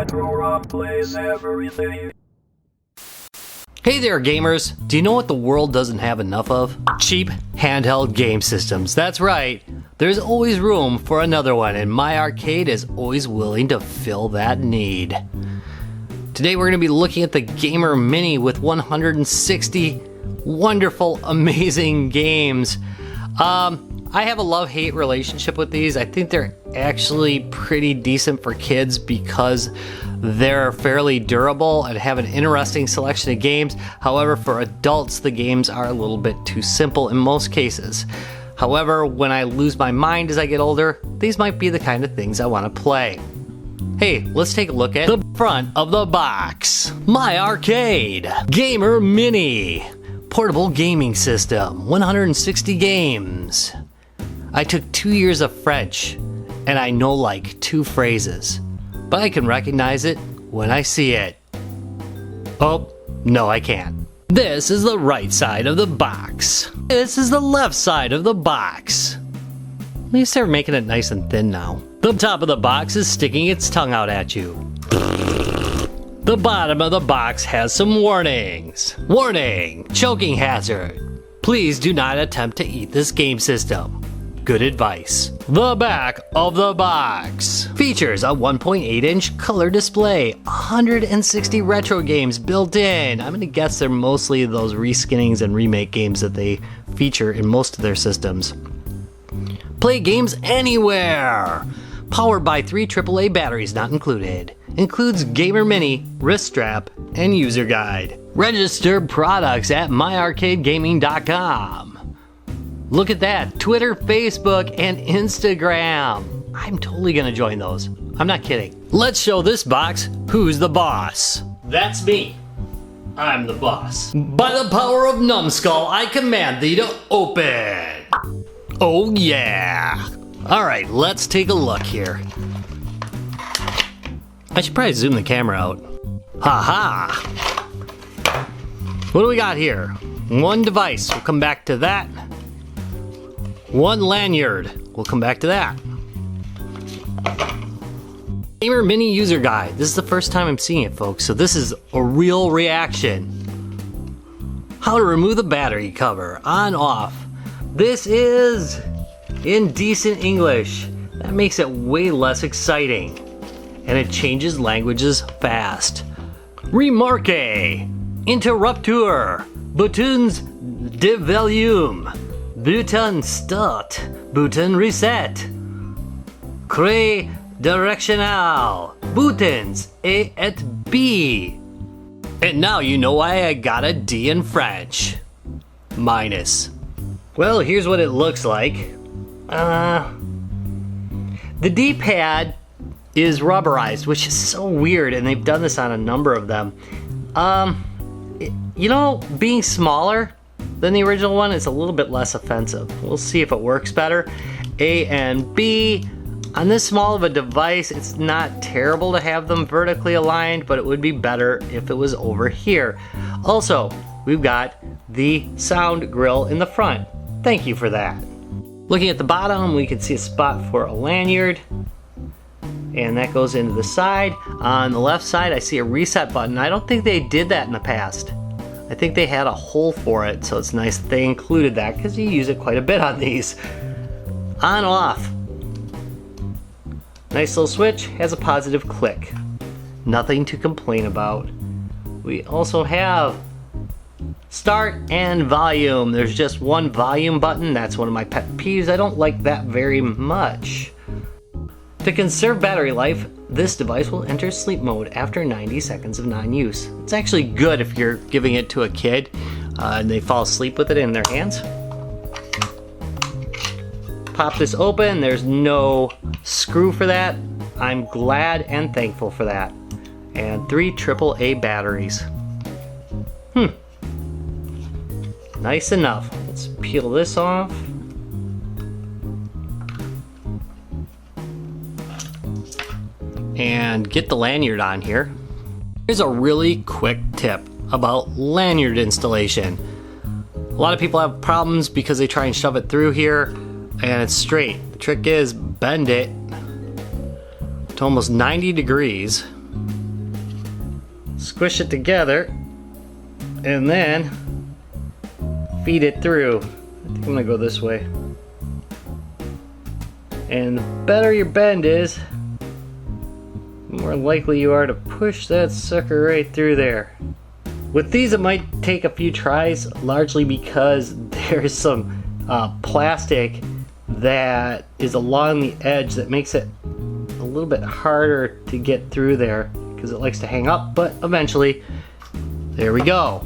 Retro Rock plays everything. Hey there gamers! Do you know what the world doesn't have enough of? Cheap handheld game systems. That's right, there's always room for another one, and MyArcade is always willing to fill that need. Today we're going to be looking at the Gamer Mini with 160 wonderful, amazing games. I have a love-hate relationship with these. I think they're actually pretty decent for kids because they're fairly durable and have an interesting selection of games. However, for adults, the games are a little bit too simple in most cases. However, when I lose my mind as I get older, these might be the kind of things I want to play. Hey, let's take a look at the front of the box. MyArcade Gamer Mini portable gaming system, 160 games. I took 2 years of French, and I know like 2 phrases, but I can recognize it when I see it. Oh, no I can't. This is the right side of the box. This is the left side of the box. At least they're making it nice and thin now. The top of the box is sticking its tongue out at you. The bottom of the box has some warnings. Warning! Choking hazard. Please do not attempt to eat this game system. Good advice. The back of the box features a 1.8-inch color display, 160 retro games built in. I'm gonna guess they're mostly those reskinnings and remake games that they feature in most of their systems. Play games anywhere. Powered by 3 AAA batteries not included. Includes Gamer Mini, wrist strap, and user guide. Registered products at myarcadegaming.com. Look at that, Twitter, Facebook, and Instagram. I'm totally gonna join those. I'm not kidding. Let's show this box who's the boss. That's me. I'm the boss. By the power of Numbskull, I command thee to open. Oh yeah. All right, let's take a look here. I should probably zoom the camera out. Ha ha. What do we got here? One device, we'll come back to that. One lanyard, we'll come back to that. Gamer Mini user guide. This is the first time I'm seeing it, folks, so this is a real reaction. How to remove the battery cover, on, off. This is in decent English. That makes it way less exciting. And it changes languages fast. Remarque, interrupteur, buttons de volume. Button start, button reset. Cré directional, buttons A et B. And now you know why I got a D in French. Minus. Well, here's what it looks like. The D-pad is rubberized, which is so weird, and they've done this on a number of them. You know, being smaller than the original one is a little bit less offensive. We'll see if it works better. A and B. On this small of a device, it's not terrible to have them vertically aligned, but it would be better if it was over here. Also, we've got the sound grill in the front. Thank you for that. Looking at the bottom, we can see a spot for a lanyard, and that goes into the side. On the left side, I see a reset button. I don't think they did that in the past. I think they had a hole for it, so it's nice that they included that because you use it quite a bit on these. On, off. Nice little switch, has a positive click. Nothing to complain about. We also have start and volume. There's just one volume button. That's one of my pet peeves. I don't like that very much. To conserve battery life, this device will enter sleep mode after 90 seconds of non-use. It's actually good if you're giving it to a kid and they fall asleep with it in their hands. Pop this open, there's no screw for that. I'm glad and thankful for that. And 3 AAA batteries. Nice enough. Let's peel this off. And get the lanyard on here. Here's a really quick tip about lanyard installation. A lot of people have problems because they try and shove it through here and it's straight. The trick is bend it to almost 90 degrees squish it together, and then feed it through. I think I'm gonna go this way. And the better your bend is, the more likely you are to push that sucker right through there. With these, it might take a few tries, largely because there's some plastic that is along the edge that makes it a little bit harder to get through there because it likes to hang up, but eventually, there we go.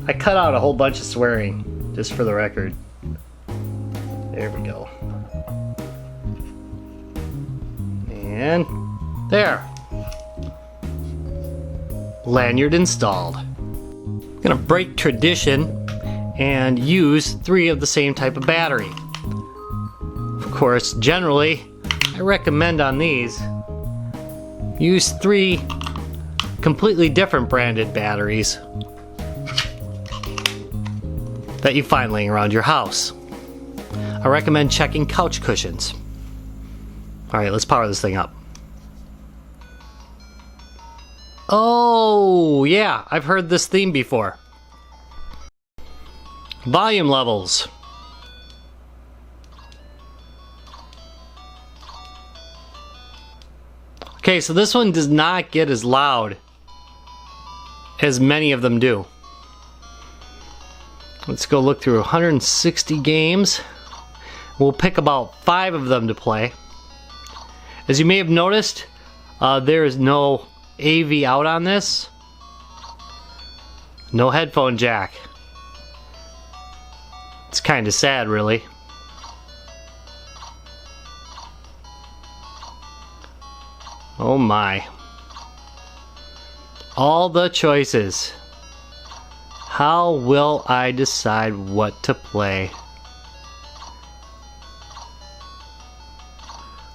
I cut out a whole bunch of swearing, just for the record. There we go. And there. Lanyard installed. I'm gonna break tradition and use 3 of the same type of battery. Of course, generally, I recommend on these, use 3 completely different branded batteries that you find laying around your house. I recommend checking couch cushions. Alright, let's power this thing up. Oh, yeah, I've heard this theme before. Volume levels. Okay, so this one does not get as loud as many of them do. Let's go look through 160 games. We'll pick about 5 of them to play. As you may have noticed, there is no AV out on this. No headphone jack. It's kind of sad, really. Oh my. All the choices. How will I decide what to play?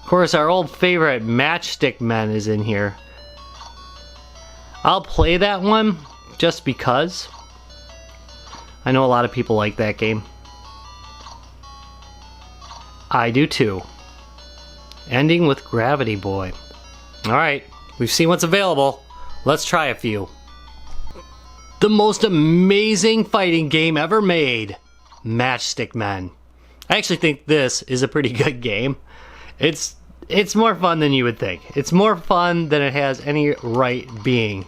Of course, our old favorite Matchstick Men is in here. I'll play that one just because. I know a lot of people like that game. I do too. Ending with Gravity Boy. Alright, we've seen what's available. Let's try a few. The most amazing fighting game ever made. Matchstick Men. I actually think this is a pretty good game. It's more fun than you would think. It's more fun than it has any right being.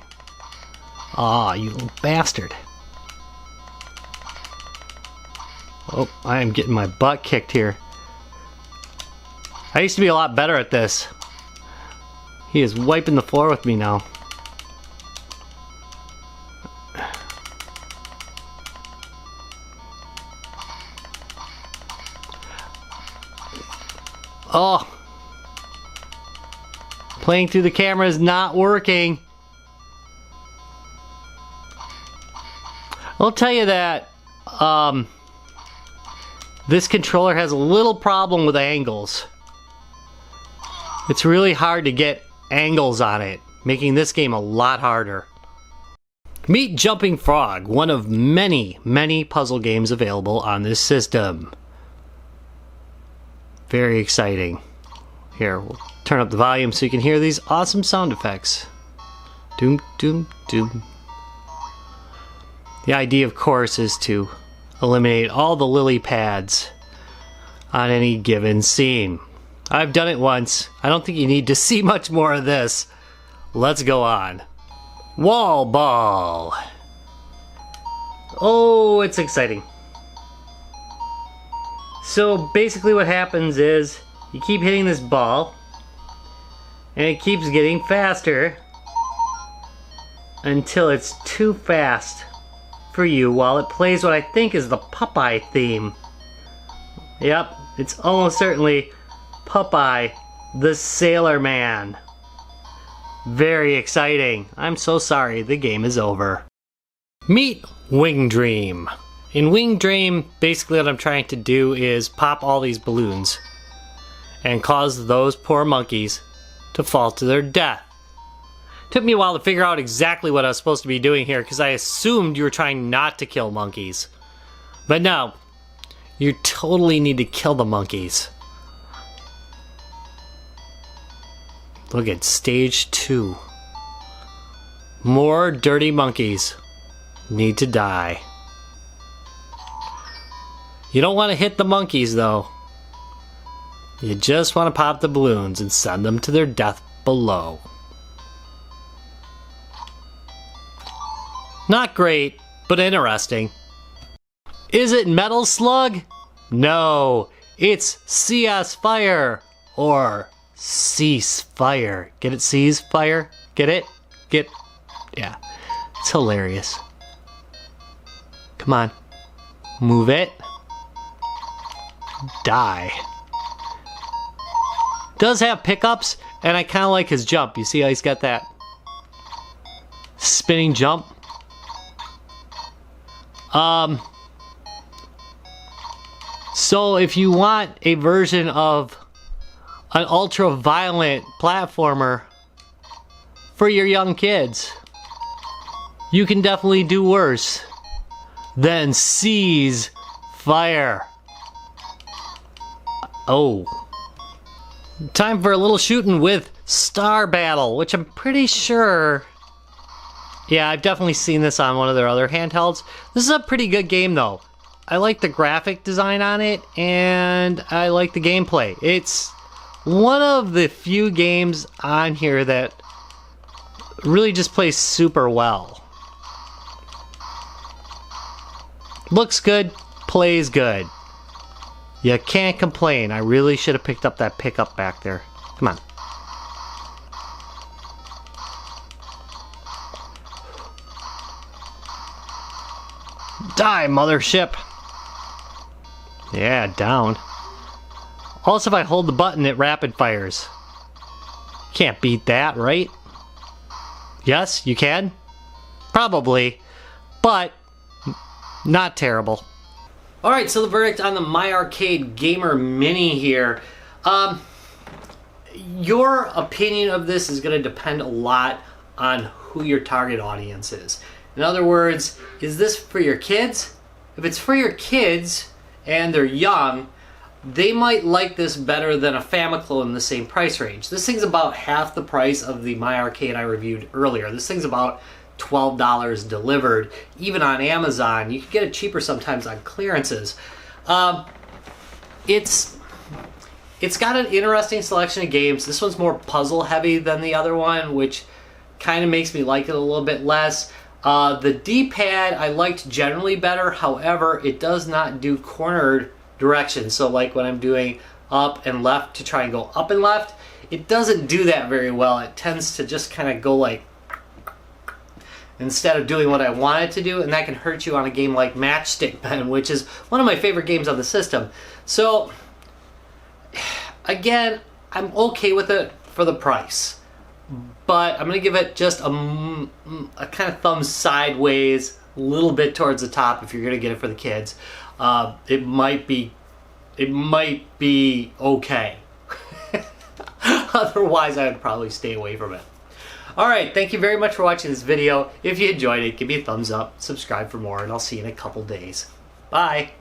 Aw, you little bastard. Oh, I am getting my butt kicked here. I used to be a lot better at this. He is wiping the floor with me now. Oh. Playing through the camera is not working. I'll tell you that this controller has a little problem with angles. It's really hard to get angles on it, making this game a lot harder. Meet Jumping Frog, one of many, many puzzle games available on this system. Very exciting. Here, we'll turn up the volume so you can hear these awesome sound effects. Doom, doom, doom. The idea, of course, is to eliminate all the lily pads on any given scene. I've done it once. I don't think you need to see much more of this. Let's go on. Wall ball. Oh, it's exciting. So basically what happens is you keep hitting this ball and it keeps getting faster until it's too fast for you while it plays what I think is the Popeye theme. Yep, it's almost certainly Popeye the Sailor Man. Very exciting. I'm so sorry, the game is over. Meet Wing Dream. In Wing Dream, basically what I'm trying to do is pop all these balloons and cause those poor monkeys to fall to their death. Took me a while to figure out exactly what I was supposed to be doing here because I assumed you were trying not to kill monkeys. But no, you totally need to kill the monkeys. Look at stage 2. More dirty monkeys need to die. You don't want to hit the monkeys though. You just want to pop the balloons and send them to their death below. Not great, but interesting. Is it Metal Slug? No, it's CS Fire or Cease Fire. Get it? Cease Fire? Get it? Yeah. It's hilarious. Come on. Move it. Die. Does have pickups, and I kind of like his jump. You see how he's got that spinning jump? So if you want a version of an ultra-violent platformer for your young kids, you can definitely do worse than Seize Fire. Oh. Time for a little shooting with Star Battle, which I'm pretty sure... Yeah, I've definitely seen this on one of their other handhelds. This is a pretty good game though. I like the graphic design on it, and I like the gameplay. It's one of the few games on here that really just plays super well. Looks good, plays good. You can't complain. I really should have picked up that pickup back there. Come on. Die, mothership. Yeah, down. Also, if I hold the button, it rapid fires. Can't beat that, right? Yes, you can? Probably. But, not terrible. Alright, so the verdict on the MyArcade Gamer Mini here. Your opinion of this is going to depend a lot on who your target audience is. In other words, is this for your kids? If it's for your kids and they're young, they might like this better than a Famiclone in the same price range. This thing's about half the price of the MyArcade I reviewed earlier. This thing's about $12 delivered. Even on Amazon, you can get it cheaper sometimes on clearances. It's got an interesting selection of games. This one's more puzzle heavy than the other one, which kind of makes me like it a little bit less. The D-pad I liked generally better, however, it does not do cornered directions. So like when I'm doing up and left to try and go up and left, it doesn't do that very well. It tends to just kind of go like instead of doing what I want it to do, and that can hurt you on a game like Matchstick Men, which is one of my favorite games on the system. So again, I'm okay with it for the price, but I'm going to give it just a kind of thumb sideways, a little bit towards the top if you're going to get it for the kids. It might be okay. Otherwise, I would probably stay away from it. Alright, thank you very much for watching this video. If you enjoyed it, give me a thumbs up, subscribe for more, and I'll see you in a couple days. Bye!